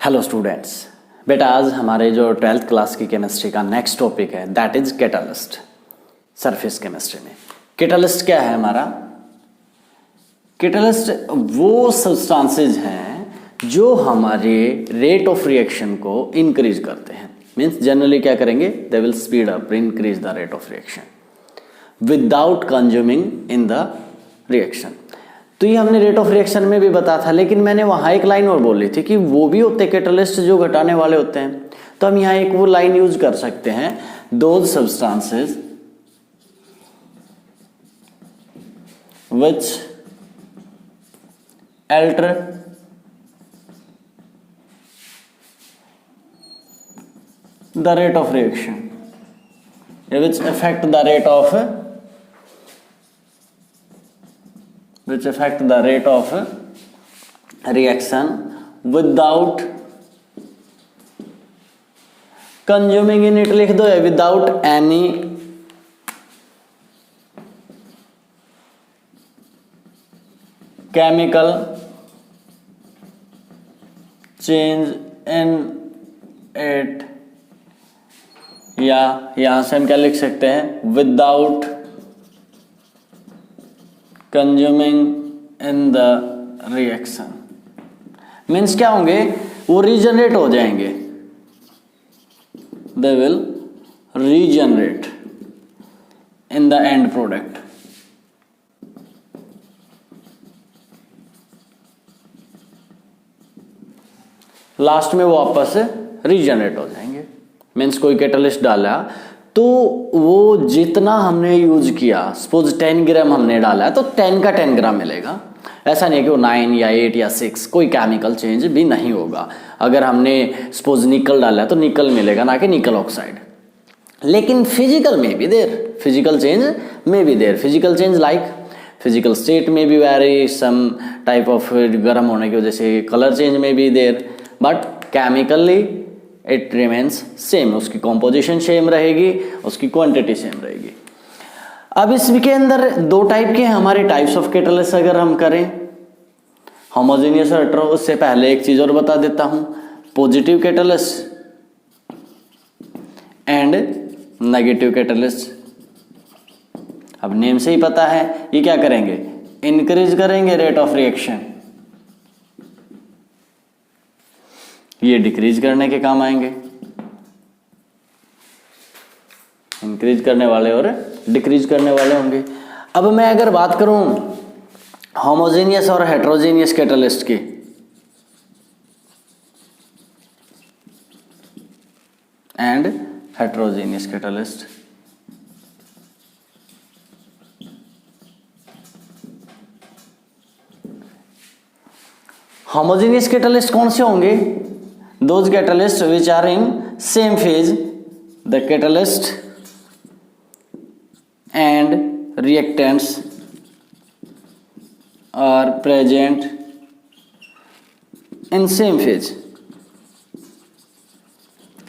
Hello students, बेटा आज हमारे जो 12th क्लास की केमिस्ट्री का नेक्स्ट टॉपिक है that is catalyst. Surface chemistry में कैटालिस्ट क्या है हमारा? कैटालिस्ट वो सब्सटेंसेस हैं जो हमारे रेट ऑफ रिएक्शन को इंक्रीज करते हैं। मीन्स जनरली क्या करेंगे, they will speed up, increase the rate of reaction without consuming in the reaction. तो ये हमने रेट ऑफ रिएक्शन में भी बताया था, लेकिन मैंने वहाँ एक लाइन और बोली थी कि वो भी होते हैं कैटालिस्ट जो घटाने वाले होते हैं। तो हम यहाँ एक वो लाइन यूज कर सकते हैं, those substances which alter the rate of reaction, which affect the rate of reaction without consuming in it, लिख दो, without any chemical change in it, या यहां से हम क्या लिख सकते हैं, without consuming in the reaction. Means क्या होंगे, वो रीजनरेट हो जाएंगे, they will regenerate in the end product. Last में वो वापस रीजनरेट हो जाएंगे। मीन्स कोई कैटालिस्ट डाला तो वो जितना हमने यूज किया, सपोज 10 ग्राम हमने डाला है तो 10 का 10 ग्राम मिलेगा। ऐसा नहीं कि वो 9 या 8 या 6, कोई केमिकल चेंज भी नहीं होगा। अगर हमने सपोज निकल डाला है तो निकल मिलेगा, ना कि निकल ऑक्साइड। लेकिन फिजिकल में भी देर, फिजिकल चेंज में भी there, physical change like physical state में भी वेरी, सम टाइप ऑफ गर्म होने की वजह से कलर चेंज में भी there, but chemically it remains same, उसकी कॉम्पोजिशन सेम रहेगी, उसकी क्वांटिटी सेम रहेगी। अब इसके अंदर दो टाइप के हमारे टाइप्स ऑफ कैटालिस्ट अगर हम करें, होमोजेनियस और हेटेरो। उससे पहले एक चीज और बता देता हूं, positive catalyst and negative catalyst. अब नेम से ही पता है ये क्या करेंगे, इंक्रीज करेंगे रेट ऑफ रिएक्शन, ये डिक्रीज करने के काम आएंगे। इंक्रीज करने वाले और डिक्रीज करने वाले होंगे। अब मैं अगर बात करूं होमोजेनियस और हेटेरोजेनियस कैटालिस्ट की, and heterogeneous catalyst, homogeneous catalyst कौन से होंगे, those catalysts which are in same phase, the catalyst and reactants are present in same phase।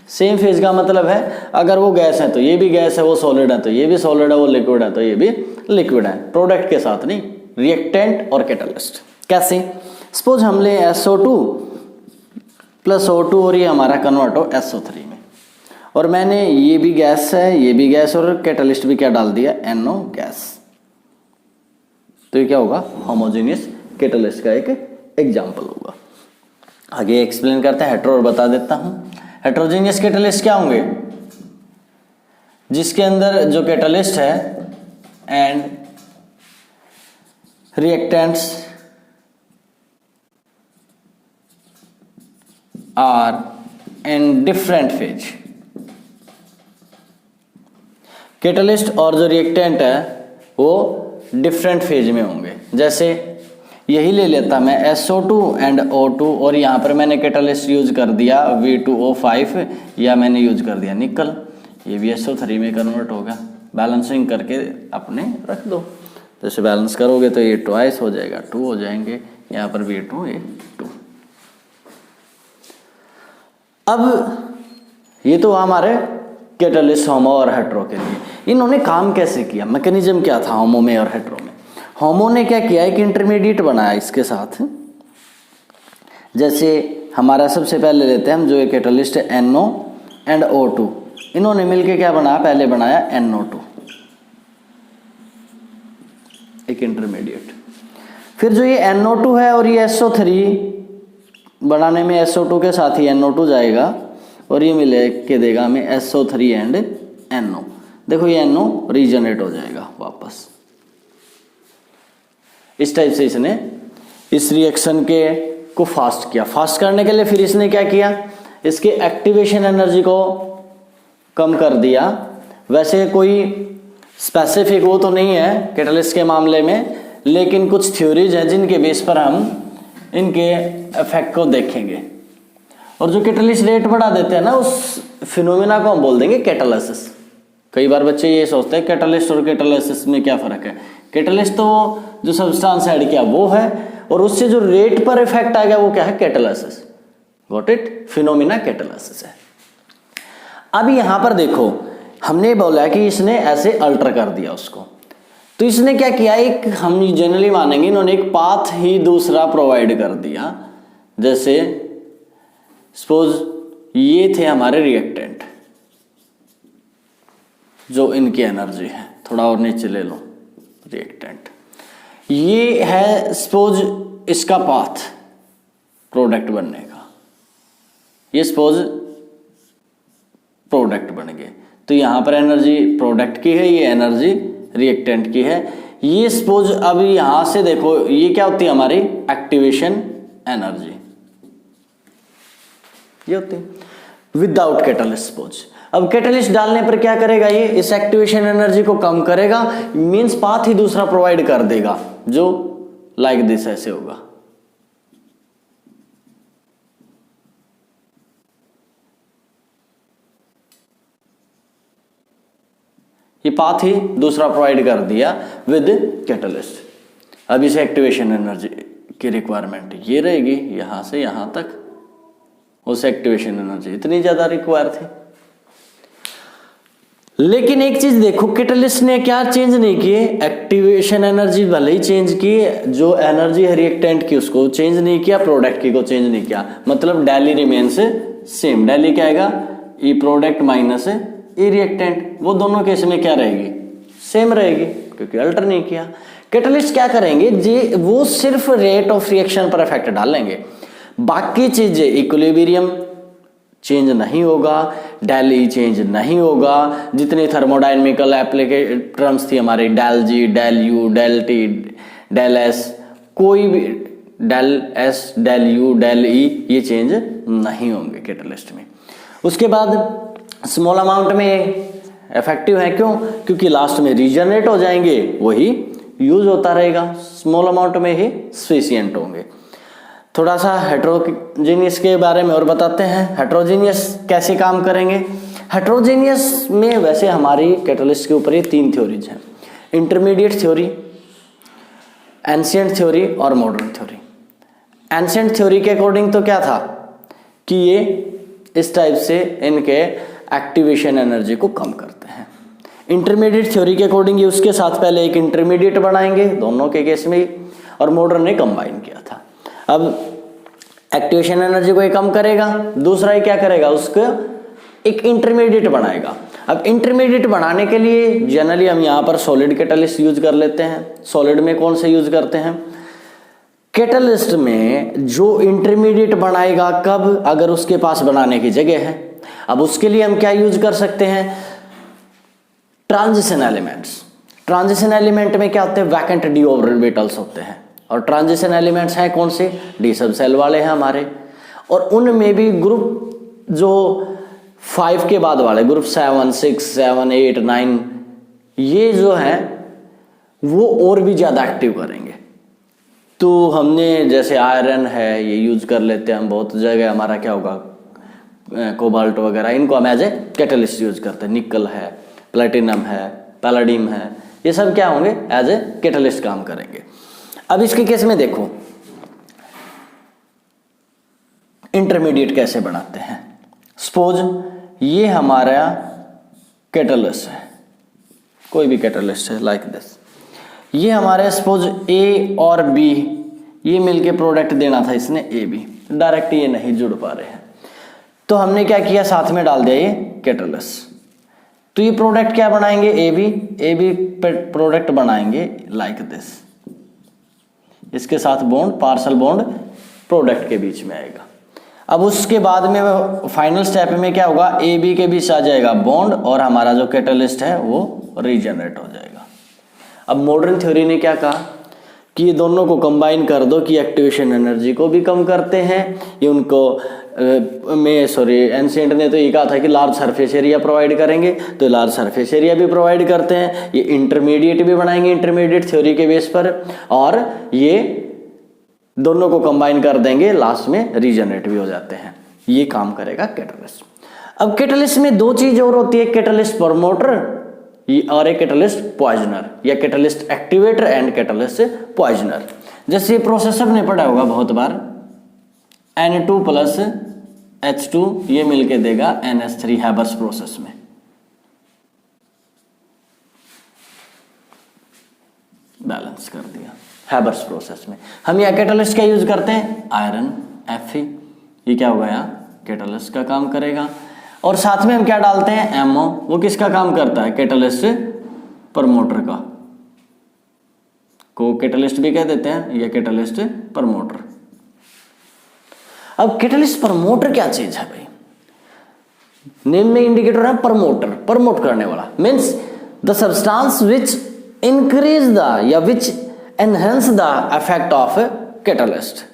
Same phase का मतलब है अगर वो गैस है तो ये भी गैस है, वो सॉलिड है तो ये भी सॉलिड है, वो लिक्विड है तो ये भी लिक्विड है, प्रोडक्ट के साथ नहीं, रिएक्टेंट और कैटालिस्ट। कैसे, सपोज हम ले SO2 प्लस O2 और ये हमारा कन्वर्ट हो SO3 में, और मैंने ये भी गैस है, ये भी गैस, और कैटालिस्ट भी क्या डाल दिया, NO गैस। तो ये क्या होगा, होमोजेनियस कैटालिस्ट का एक एग्जांपल होगा। आगे एक्सप्लेन करते हैं हेटेरो, और बता देता हूं हेटेरोजेनियस कैटालिस्ट क्या होंगे, जिसके अंदर जो कैटालिस्ट है and reactants are in different phase. Catalyst और जो रिएक्टेंट है वो डिफरेंट फेज में होंगे। जैसे यही ले लेता मैं SO2 एंड O2, और यहाँ पर मैंने कैटालिस्ट यूज कर दिया V2O5, या मैंने यूज कर दिया निकल, ये भी SO3 में कन्वर्ट होगा। बैलेंसिंग करके अपने रख दो, जैसे बैलेंस करोगे तो ये ट्वाइस हो जाएगा, 2 हो जाएंगे, यहाँ पर V2 ये 2। अब ये तो हमारे कैटालिस्ट होमो और हेटेरो के लिए। इन्होंने काम कैसे किया, मैकेनिज्म क्या था होमो में और हेटेरो में? होमो ने क्या किया, एक इंटरमीडिएट बनाया इसके साथ, जैसे हमारा सबसे पहले लेते हैं हम जो एक कैटलिस्ट है NO एंड O2, इन्होंने मिलके क्या बनाया, पहले बनाया NO2 एक इंटरमीडिएट। फिर जो ये NO2 है और ये SO3 बनाने में SO2 के साथ ही NO2 जाएगा और ये मिले के देगा हमें SO3 एंड NO। देखो ये NO रीजनरेट हो जाएगा वापस। इस टाइप से इसने इस रिएक्शन के को फास्ट किया। फास्ट करने के लिए फिर इसने क्या किया, इसके एक्टिवेशन एनर्जी को कम कर दिया। वैसे कोई स्पेसिफिक वो तो नहीं है कैटलिस्ट के मामले में, लेकिन कुछ थ्योरीज हैं जिनके बेस पर हम इनके इफेक्ट को देखेंगे। और जो कैटलिस्ट रेट बढ़ा देते हैं ना, उस फिनोमेना को हम बोल देंगे कैटालिसिस। कई बार बच्चे ये सोचते हैं कैटलिस्ट और कैटालिसिस में क्या फर्क है। कैटलिस्ट तो जो सब्सटेंस ऐड किया वो है, और उससे जो रेट पर इफेक्ट आ गया वो क्या है, catalysis. Got it, phenomena catalysis है। अब यहां पर देखो हमने बोला कि इसने ऐसे अल्टर कर दिया उसको, तो इसने क्या किया, एक हम जनरली मानेंगे इन्होंने एक पाथ ही दूसरा प्रोवाइड कर दिया। जैसे सपोज ये थे हमारे रिएक्टेंट, जो इनकी एनर्जी है, थोड़ा और नीचे ले लो, रिएक्टेंट ये है सपोज इसका पाथ प्रोडक्ट बनने का, ये सपोज प्रोडक्ट बन गए, तो यहां पर एनर्जी प्रोडक्ट की है, ये एनर्जी रिएक्टेंट की है। ये सपोज अब यहां से देखो ये क्या होती है हमारी एक्टिवेशन एनर्जी, ये होती है विदाउट कैटलिस्ट। सपोज अब कैटलिस्ट डालने पर क्या करेगा, ये इस एक्टिवेशन एनर्जी को कम करेगा, मींस पाथ ही दूसरा प्रोवाइड कर देगा, जो लाइक दिस ऐसे होगा। ये पाथ ही दूसरा प्रोवाइड कर दिया विद कैटलिस्ट। अब इसे एक्टिवेशन एनर्जी की रिक्वायरमेंट ये रहेगी यहां से यहां तक, उस एक्टिवेशन एनर्जी इतनी ज्यादा रिक्वायर थी। लेकिन एक चीज देखो, कैटलिस्ट ने क्या चेंज नहीं किए, एक्टिवेशन एनर्जी भले ही चेंज की, जो एनर्जी है रिएक्टेंट की उसको चेंज नहीं किया, प्रोडक्ट की को चेंज नहीं किया। मतलब डेली रिमेन्स सेम। डेली क्या आएगा, ई प्रोडक्ट माइनस ई रिएक्टेंट, वो दोनों केस में क्या रहेगी, सेम रहेगी, क्योंकि अल्टर नहीं किया। कैटलिस्ट क्या करेंगे जी, वो सिर्फ रेट ऑफ रिएक्शन पर इफेक्ट डालेंगे, बाकी चीजें इक्विलिब्रियम चेंज नहीं होगा, डेली चेंज नहीं होगा। जितनी थर्मोडायनेमिकल टर्म्स थी हमारी, del G, del U, del T, del S, कोई भी del S, del U, del E, ये चेंज नहीं होंगे कैटलिस्ट में। उसके बाद स्मॉल अमाउंट में इफेक्टिव है, क्यों, क्योंकि लास्ट में रीजनरेट हो जाएंगे, वही यूज होता रहेगा, स्मॉल अमाउंट में ही सफिशिएंट होंगे। थोड़ा सा हेट्रोजीनियस के बारे में और बताते हैं। हेट्रोजीनियस कैसे काम करेंगे। हेट्रोजीनियस में वैसे हमारी कैटलिस्ट के ऊपर ये 3 थ्योरीज हैं, इंटरमीडिएट थ्योरी, एंशिएंट थ्योरी और मॉडर्न थ्योरी। एंशिएंट थ्योरी के अकॉर्डिंग तो क्या था कि ये इस टाइप से इनके एक्टिवेशन एनर्जी को कम करते हैं। इंटरमीडिएट थ्योरी के अकॉर्डिंग ये उसके साथ पहले एक इंटरमीडिएट बनाएंगे, दोनों के केस में, और मॉडर्न ने कंबाइन किया था। अब एक्टिवेशन एनर्जी को ये कम करेगा, दूसरा ये क्या करेगा, उसको एक इंटरमीडिएट बनाएगा। अब इंटरमीडिएट बनाने के लिए जनरली हम यहाँ पर सॉलिड कैटलिस्ट यूज कर लेते हैं। सॉलिड में कौन से यूज करते हैं, कैटलिस्ट में जो इंटरमीडिएट बनाएगा कब, अगर उसके पास बनाने की जगह है। अब उसके लिए हम क्या यूज कर सकते हैं, ट्रांजिशन एलिमेंट्स। ट्रांजिशन एलिमेंट में क्या होते हैं, वैकेंट डी ऑर्बिटल्स होते हैं, और ट्रांजिशन एलिमेंट्स हैं कौन से, डी सब सेल वाले हैं हमारे, और उनमें भी ग्रुप जो 5 के बाद वाले ग्रुप 7, 6, 7, 8, 9, ये जो हैं वो और भी ज्यादा एक्टिव करेंगे। तो हमने जैसे आयरन है ये यूज कर लेते हैं हम, बहुत जगह हमारा क्या होगा, कोबाल्ट वगैरह, इनको हम एज ए कैटलिस्ट यूज करते हैं। निकल है, प्लेटिनम है, पैलाडियम है, ये सब क्या होंगे, एज ए कैटलिस्ट काम करेंगे। अब इसके केस में देखो इंटरमीडिएट कैसे बनाते हैं। सपोज ये हमारा कैटलिस्ट है, कोई भी कैटलिस्ट है लाइक दिस, ये हमारे सपोज ए और बी ये मिलके प्रोडक्ट देना था इसने ए बी, डायरेक्ट ये नहीं जुड़ पा रहे हैं, तो हमने क्या किया, साथ में डाल दिया ये कैटालिस्ट। तो ये प्रोडक्ट क्या बनाएंगे, ए बी प्रोडक्ट बनाएंगे लाइक दिस। इसके साथ बॉन्ड, पार्शल बॉन्ड प्रोडक्ट के बीच में आएगा। अब उसके बाद में फाइनल स्टेप में क्या होगा, ए बी के बीच आ जाएगा बॉन्ड और हमारा जो कैटालिस्ट है वो रीजनरेट हो जाएगा। अब मॉडर्न थ्योरी ने क्या कहा कि ये दोनों को कंबाइन कर दो कि एक्टिवेशन एनर्जी को भी कम करते हैं। ये उनको एंशिएंट ने तो ये कहा था कि लार्ज सरफेस एरिया प्रोवाइड करेंगे, तो लार्ज सरफेस एरिया भी प्रोवाइड करते हैं। ये इंटरमीडिएट भी बनाएंगे इंटरमीडिएट थ्योरी के बेस पर, और ये दोनों को कंबाइन कर देंगे, लास्ट में रीजनरेट भी हो जाते हैं। ये काम करेगा कैटालिस्ट। अब कैटालिस्ट में दो चीज और होती है, कैटालिस्ट प्रमोटर और एक कैटालिस्ट पॉइजनर, या catalyst activator and catalyst poisoner. जैसे ये प्रोसेस सबने पढ़ा होगा बहुत बार, Na2 प्लस H2 ये मिलके देगा NH3 हैबर्स प्रोसेस में। बैलेंस कर दिया हैबर्स प्रोसेस में। हम यहाँ कैटालिस्ट का यूज करते हैं आयरन Fe, ये क्या होगा यहाँ कैटालिस्ट का काम करेगा। और साथ में हम क्या डालते हैं MO, वो किसका काम करता है, कैटालिस्ट प्रमोटर का, को कैटालिस्ट भी कह देते हैं, या कैटालिस्ट प्रमोटर। अब कैटालिस्ट प्रमोटर क्या चीज है भाई, नेम में इंडिकेटर है प्रमोटर, प्रमोट करने वाला। Means the substance which increase the या which enhance the effect of catalyst.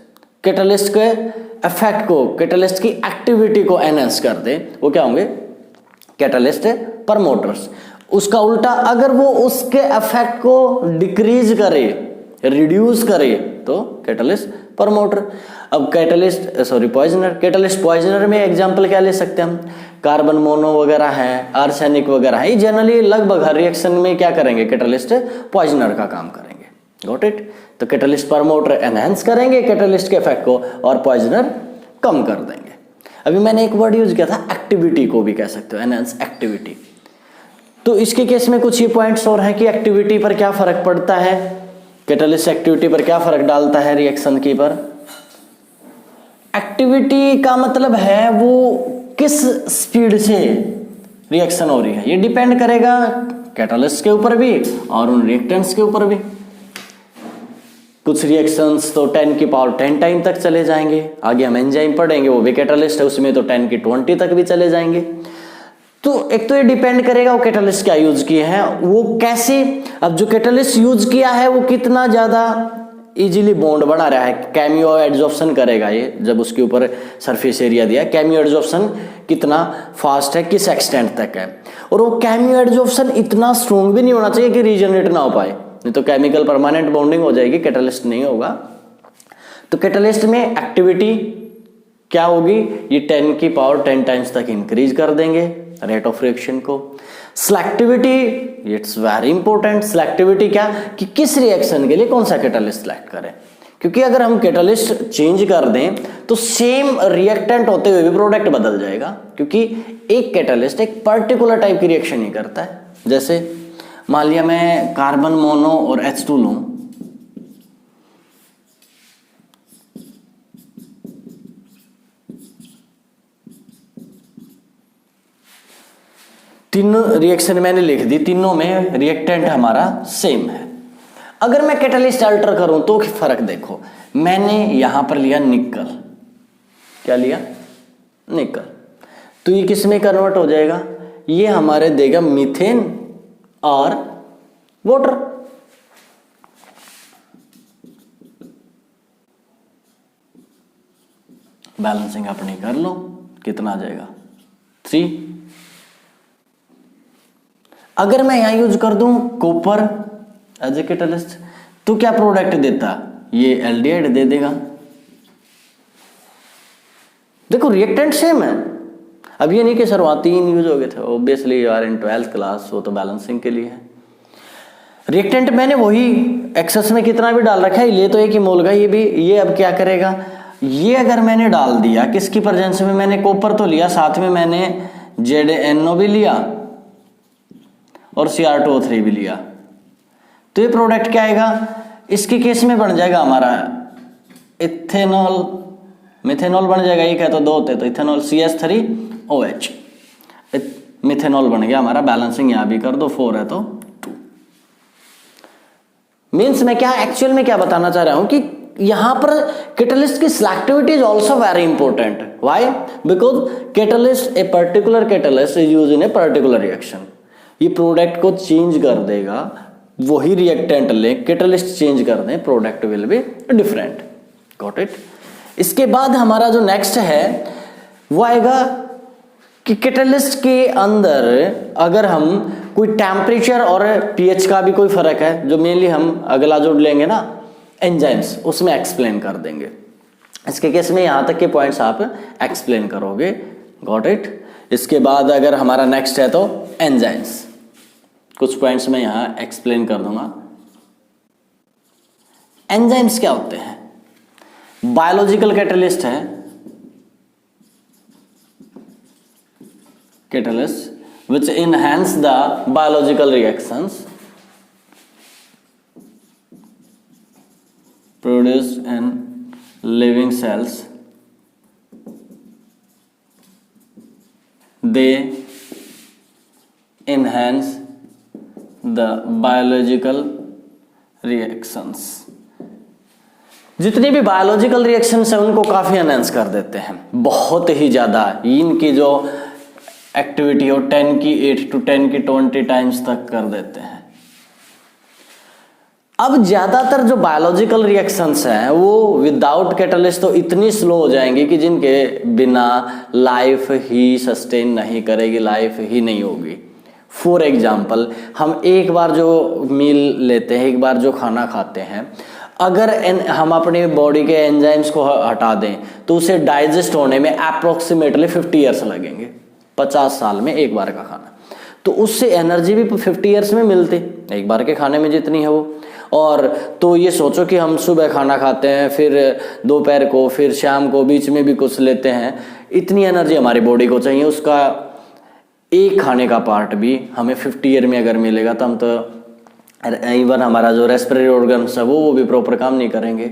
Catalyst के इफेक्ट को, कैटालिस्ट की एक्टिविटी को एनहेंस कर दे, वो क्या होंगे कैटालिस्ट प्रमोटर्स। उसका उल्टा अगर वो उसके इफेक्ट को डिक्रीज करे, रिड्यूस करे, तो कैटालिस्ट प्रमोटर। अब पॉइजनर, कैटालिस्ट पॉइजनर में एग्जांपल क्या ले सकते हैं हम, कार्बन मोनो वगैरह है, आर्सेनिक वगैरह है, ये जनरली लगभग हर रिएक्शन में क्या करेंगे, कैटालिस्ट पॉइजनर का काम करेंगे। Got it. तो कैटालिस्ट प्रमोटर एनहांस करेंगे कैटालिस्ट के इफेक्ट को, और पॉइजनर कम कर देंगे। अभी मैंने एक वर्ड यूज किया था एक्टिविटी, को भी कह सकते हो एनहांस एक्टिविटी। तो इसके केस में कुछ ये पॉइंट्स और हैं कि एक्टिविटी पर क्या फर्क पड़ता है, कैटालिस्ट एक्टिविटी पर क्या फर्क डालता है रिएक्शन की पर। एक्टिविटी का मतलब है वो किस स्पीड से रिएक्शन हो रही है, ये डिपेंड करेगा कैटालिस्ट के ऊपर भी और उन रिएक्टेंट्स के ऊपर भी। कुछ रिएक्शंस तो 10 की पावर 10 टाइम तक चले जाएंगे, आगे हम एंजाइम पढ़ेंगे वो भी कैटालिस्ट है, उसमें तो 10 की 20 तक भी चले जाएंगे। तो एक तो ये डिपेंड करेगा वो कैटालिस्ट क्या यूज किए हैं, वो कैसे। अब जो कैटालिस्ट यूज किया है वो कितना ज्यादा इजीली बॉन्ड बना रहा है, कैमियो एड्जॉर्प्शन करेगा ये, जब उसके ऊपर सरफेस एरिया दिया, कैमियो एड्जॉर्प्शन कितना फास्ट है, किस एक्सटेंट तक है। और वो कैमियो एड्जॉर्प्शन इतना स्ट्रॉन्ग भी नहीं होना चाहिए कि रीजनरेट ना हो पाए, नहीं तो केमिकल परमानेंट बॉन्डिंग हो जाएगी, कैटालिस्ट नहीं होगा। तो कैटालिस्ट में एक्टिविटी क्या होगी, ये 10 की पावर 10 टाइम्स तक इंक्रीज कर देंगे रेट ऑफ रिएक्शन को। Selectivity, it's very important. Selectivity क्या, कि किस रिएक्शन के लिए कौन सा कैटालिस्ट सिलेक्ट करें, क्योंकि अगर हम कैटालिस्ट चेंज कर दें तो सेम रिएक्टेंट होते हुए भी प्रोडक्ट बदल जाएगा, क्योंकि एक कैटालिस्ट एक पर्टिकुलर टाइप की रिएक्शन ही करता है। जैसे मान लिया मैं कार्बन मोनो और H2 लूं, तीनों रिएक्शन मैंने लिख दी, तीनों में रिएक्टेंट हमारा सेम है। अगर मैं कैटालिस्ट अल्टर करूं तो फर्क देखो, मैंने यहां पर लिया निकल, क्या लिया निकल, तो ये किस में कन्वर्ट हो जाएगा, ये हमारे देगा मीथेन और वाटर। बैलेंसिंग अपनी कर लो, कितना आ जाएगा 3। अगर मैं यहां यूज कर दूं कॉपर एज ए कैटालिस्ट तो क्या प्रोडक्ट देता, ये एल्डिहाइड दे देगा। देखो रिएक्टेंट सेम है। अब ये नहीं कि सर वहां 3 यूज हो गए थे, obviously you are in 12th class, वो तो बैलेंसिंग के लिए है। रिएक्टेंट मैंने वही एक्सेस में कितना भी डाल रखा है, ये तो एक ही मोल का, ये भी, ये अब क्या करेगा, ये अगर मैंने डाल दिया किसकी प्रेजेंस में, मैंने कॉपर तो लिया, साथ में मैंने ZnO भी लिया और Cr2O3 भी लिया, तो ये प्रोडक्ट क्या आएगा, इसके केस में बन जाएगा हमारा इथेनॉल मिथेनॉल बन जाएगा, एक है तो दो होते तो इथेनॉल, CH3OH, मिथेनॉल बन गया हमारा। बैलेंसिंग यहां भी कर दो, 4 है तो 2। मीन्स मैं क्या एक्चुअल में क्या बताना चाह रहा हूं कि यहां पर कैटलिस्ट की selectivity is also very important. Why? Because catalyst, a particular catalyst is use in a particular reaction. ये प्रोडक्ट को चेंज कर देगा, वही रिएक्टेंट ले, कैटलिस्ट चेंज कर दें, product will be different. Got it? इसके बाद हमारा जो नेक्स्ट है वो आएगा कि कैटलिस्ट के अंदर अगर हम कोई टेम्परेचर और पीएच का भी कोई फर्क है, जो मेनली हम अगला जो लेंगे ना एंजाइम्स, उसमें एक्सप्लेन कर देंगे। इसके केस में यहां तक के पॉइंट्स आप एक्सप्लेन करोगे। Got it? इसके बाद अगर हमारा नेक्स्ट है तो एंजाइम्स, कुछ पॉइंट्स मैं यहां एक्सप्लेन कर दूंगा। एंजाइम्स क्या होते हैं? बायोलॉजिकल कैटलिस्ट है, catalyst which enhance the biological reactions produced in living cells. They enhance the biological reactions. जितने भी बायोलॉजिकल रिएक्शंस हैं उनको काफी एनहेंस कर देते हैं, बहुत ही ज्यादा। इनकी जो एक्टिविटी हो 10 की 8 to 10 की 20 टाइम्स तक कर देते हैं। अब ज्यादातर जो बायोलॉजिकल रिएक्शंस हैं वो विदाउट कैटलिस्ट तो इतनी स्लो हो जाएंगी कि जिनके बिना लाइफ ही सस्टेन नहीं करेगी, लाइफ ही नहीं होगी। फॉर एग्जाम्पल, हम एक बार जो मील लेते हैं, एक बार जो खाना खाते हैं, अगर हम अपनी बॉडी के एंजाइम्स को हटा दें तो उसे डाइजेस्ट होने में अप्रोक्सीमेटली 50 ईयर्स लगेंगे। 50 साल में एक बार का खाना, तो उससे एनर्जी भी 50 ईयर्स में मिलती, एक बार के खाने में जितनी है वो। और तो ये सोचो कि हम सुबह खाना खाते हैं, फिर दोपहर को, फिर शाम को, बीच में भी कुछ लेते हैं, इतनी एनर्जी हमारी बॉडी को चाहिए। उसका एक खाने का पार्ट भी हमें 50 ईयर में अगर मिलेगा तो हम तो इवन हमारा जो रेस्पिरेटरी ऑर्गन्स है वो भी प्रॉपर काम नहीं करेंगे।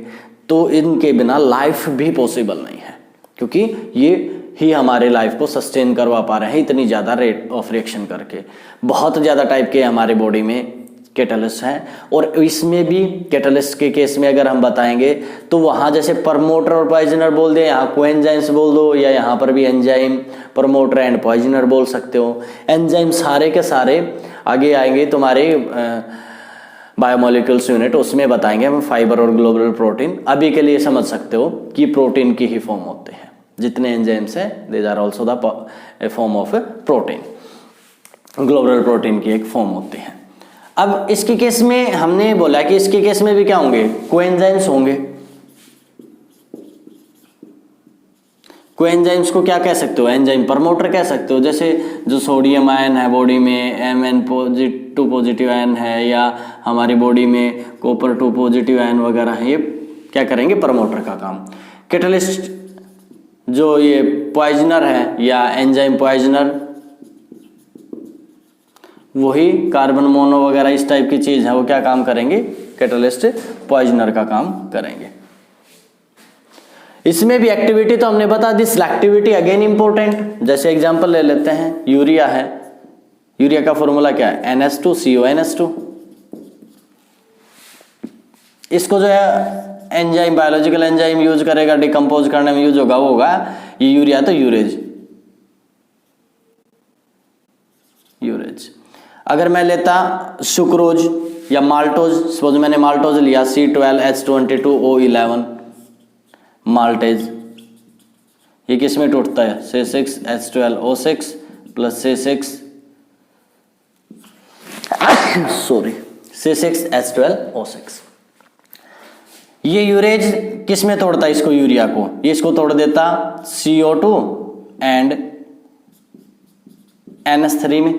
तो इनके बिना लाइफ भी पॉसिबल नहीं है, क्योंकि ये ही हमारे लाइफ को सस्टेन करवा पा रहे हैं इतनी ज़्यादा रेट ऑफ रिएक्शन करके। बहुत ज़्यादा टाइप के हमारे बॉडी में कैटलिस्ट हैं, और इसमें भी कैटलिस्ट के केस में अगर हम बताएंगे तो वहाँ जैसे प्रमोटर और पॉइजनर बोल दे, यहाँ कोएंजाइम्स बोल दो, या यहाँ पर भी एंजाइम, प्रमोटर एंड पॉइजनर बोल सकते हो। एंजाइम सारे के सारे आगे आएंगे तुम्हारे बायोमोलिक्यूल्स यूनिट, उसमें बताएंगे हम फाइबर और ग्लोबुलर प्रोटीन। अभी के लिए समझ सकते हो कि प्रोटीन की ही फॉर्म होते हैं जितने एंजाइम्स हैं, these are also the form of protein, globular protein की एक फॉर्म होती है। अब इसके केस में हमने बोला कि इसके केस में भी क्या होंगे, कोएंजाइम्स होंगे। कोएंजाइम्स को क्या कह सकते हो, एंजाइम प्रमोटर कह सकते हो। जैसे जो सोडियम आयन है बॉडी में, Mn2 पॉजिटिव आयन है, या हमारी बॉडी में कॉपर 2 पॉजिटिव आयन वगैरह है, ये क्या करेंगे, प्रमोटर का काम। कैटलिस्ट जो ये पॉइजनर है या एंजाइम पॉइजनर, वही कार्बन मोनो वगैरह इस टाइप की चीज है, वो क्या काम करेंगे, कैटलिस्ट पॉइजनर का काम करेंगे। इसमें भी एक्टिविटी तो हमने बता दी, सिलेक्टिविटी अगेन इंपॉर्टेंट। जैसे एग्जांपल ले लेते हैं, यूरिया है, यूरिया का फॉर्मूला क्या है, NH2CONH2। इसको जो है एंजाइम, बायोलॉजिकल एंजाइम यूज करेगा, डिकम्पोज करने में यूज होगा, वो होगा ये यूरिया, तो यूरेज। अगर मैं लेता सुक्रोज या माल्टोज, सपोज मैंने माल्टोज लिया, C12H22O11 माल्टेज, ये किस में टूटता है, C6H12O6 प्लस C6H12O6। ये यूरेज किस में तोड़ता है इसको, यूरिया को, ये इसको तोड़ देता CO2 एंड NH3 में।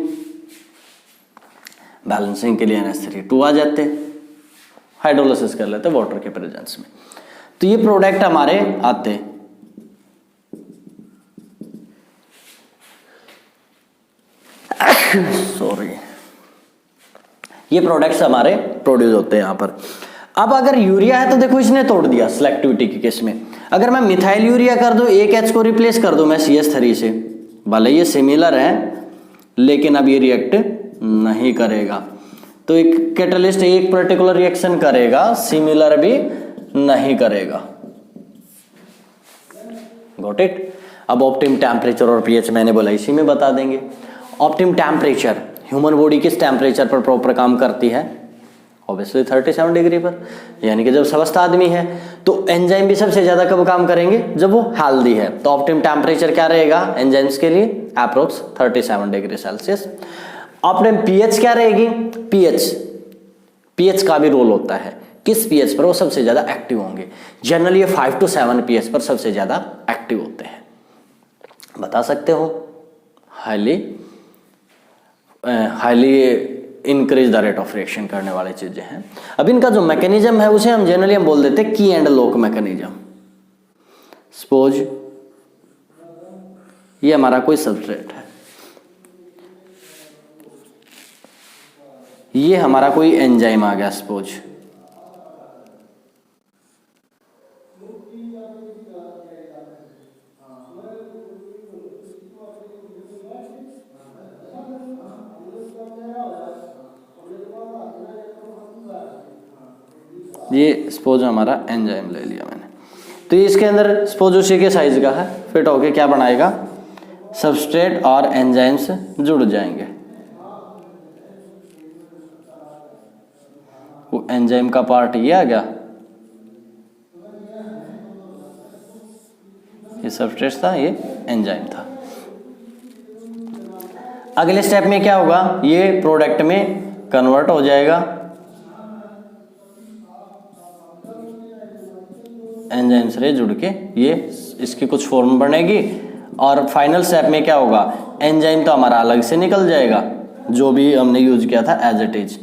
बैलेंसिंग के लिए NH3 आ जाते, हाइड्रोलिसिस कर लेते वाटर के प्रेजेंस में, तो ये प्रोडक्ट हमारे आते। सॉरी, ये प्रोडक्ट्स हमारे प्रोड्यूस होते हैं यहां पर। अब अगर यूरिया है तो देखो इसने तोड़ दिया सिलेक्टिविटी के केस में। अगर मैं मिथाइल यूरिया कर दूं, एक H को रिप्लेस कर दूं मैं CH3 से, भले ये सिमिलर है लेकिन अब ये रिएक्ट नहीं करेगा। तो एक कैटलिस्ट एक पर्टिकुलर रिएक्शन करेगा, सिमिलर भी नहीं करेगा। Got it. अब ऑप्टिम टेम्परेचर और पीएच मैंने बोला इसी में बता देंगे। ऑप्टिम टेम्परेचर, ह्यूमन बॉडी किस टेम्परेचर पर प्रॉपर काम करती है? ऑब्वियसली 37 डिग्री पर, यानी कि जब स्वस्थ आदमी है। तो एंजाइम भी सबसे ज्यादा कब काम करेंगे? जब वो हेल्दी है। तो ऑप्टिम टेम्परेचर क्या रहेगा एंजाइम्स के लिए? Approx 37 degree Celsius. ऑप्टिम पीएच क्या रहेगी? पीएच का भी रोल होता है, किस पीएच पर वो सबसे ज्यादा एक्टिव होंगे। जनरली ये 5 to 7 पीएच पर सबसे ज्यादा एक्टिव होते हैं। बता सकते हो highly increase the rate of reaction करने वाली चीजें हैं। अब इनका जो मैकेनिज्म है उसे हम जनरली बोल देते हैं की एंड लॉक मैकेनिज्म। सपोज ये हमारा कोई सबस्ट्रेट है, ये हमारा कोई एंजाइम आ गया सपोज, ये सपोज हमारा एंजाइम ले लिया मैंने। तो इसके अंदर सपोज उसी के साइज का है, फिट होके क्या बनाएगा? सबस्ट्रेट और एंजाइम्स जुड़ जाएंगे। वो एंजाइम का पार्ट ये आ गया, ये सबस्ट्रेट था, ये एंजाइम था। अगले स्टेप में क्या होगा? ये प्रोडक्ट में कन्वर्ट हो जाएगा, एंजाइम से जुड़ के ये इसकी कुछ फॉर्म बनेगी। और फाइनल स्टेप में क्या होगा? एंजाइम तो हमारा अलग से निकल जाएगा, जो भी हमने यूज किया था एज इट इज।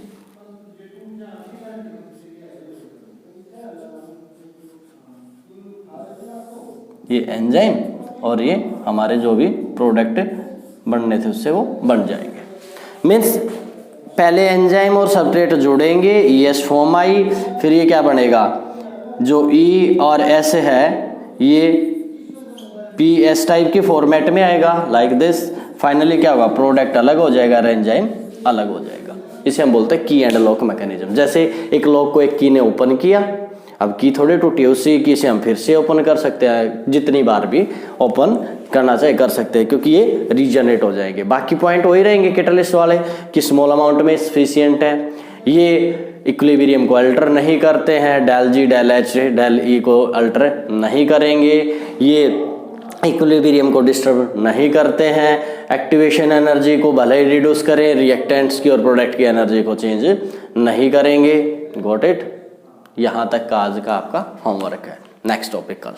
ये एंजाइम और ये हमारे जो भी प्रोडक्ट बनने थे उससे वो बन जाएंगे। मीन्स पहले एंजाइम और सबस्ट्रेट जोड़ेंगे, ES फॉर्म आई, फिर ये क्या बनेगा? जो E और S है ये PS टाइप के फॉर्मेट में आएगा लाइक दिस। फाइनली क्या होगा? प्रोडक्ट अलग हो जाएगा और एंजाइम अलग हो जाएगा। इसे हम बोलते हैं की एंड लॉक मैकेनिज्म। जैसे एक लॉक को एक की ने ओपन किया, अब की थोड़ी टूटी, उसी की से हम फिर से ओपन कर सकते हैं, जितनी बार भी ओपन करना चाहे कर सकते हैं, क्योंकि ये रीजनरेट हो जाएंगे। बाकी पॉइंट वही रहेंगे कैटलिस्ट वाले कि स्मॉल अमाउंट में सफिशिएंट है, ये इक्विलिब्रियम को अल्टर नहीं करते हैं, del G del H del E को अल्टर नहीं करेंगे, ये इक्विलिब्रियम को डिस्टर्ब नहीं करते हैं, एक्टिवेशन एनर्जी को भले ही रिड्यूस करें, रिएक्टेंट्स की और प्रोडक्ट की एनर्जी को चेंज नहीं करेंगे। Got it. यहाँ तक का आज का आपका होमवर्क है। नेक्स्ट टॉपिक कल।